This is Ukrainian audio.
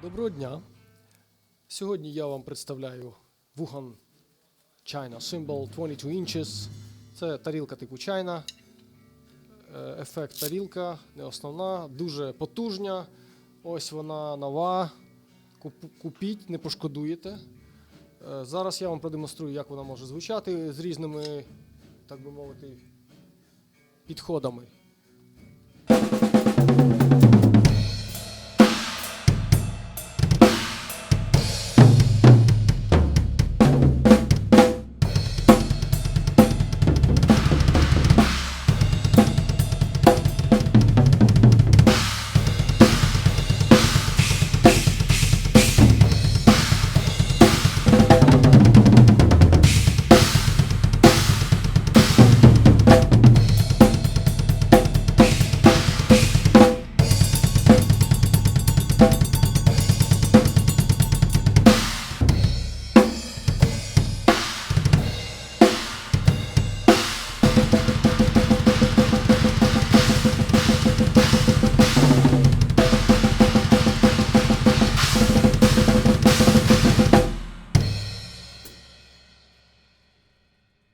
Доброго дня! Сьогодні я вам представляю Wuhan China Symbol 22 inches. Це тарілка типу чайна. Ефект тарілка, не основна, дуже потужна. Ось вона нова. Купіть, не пошкодуєте. Зараз я вам продемонструю, як вона може звучати з різними, так би мовити, підходами.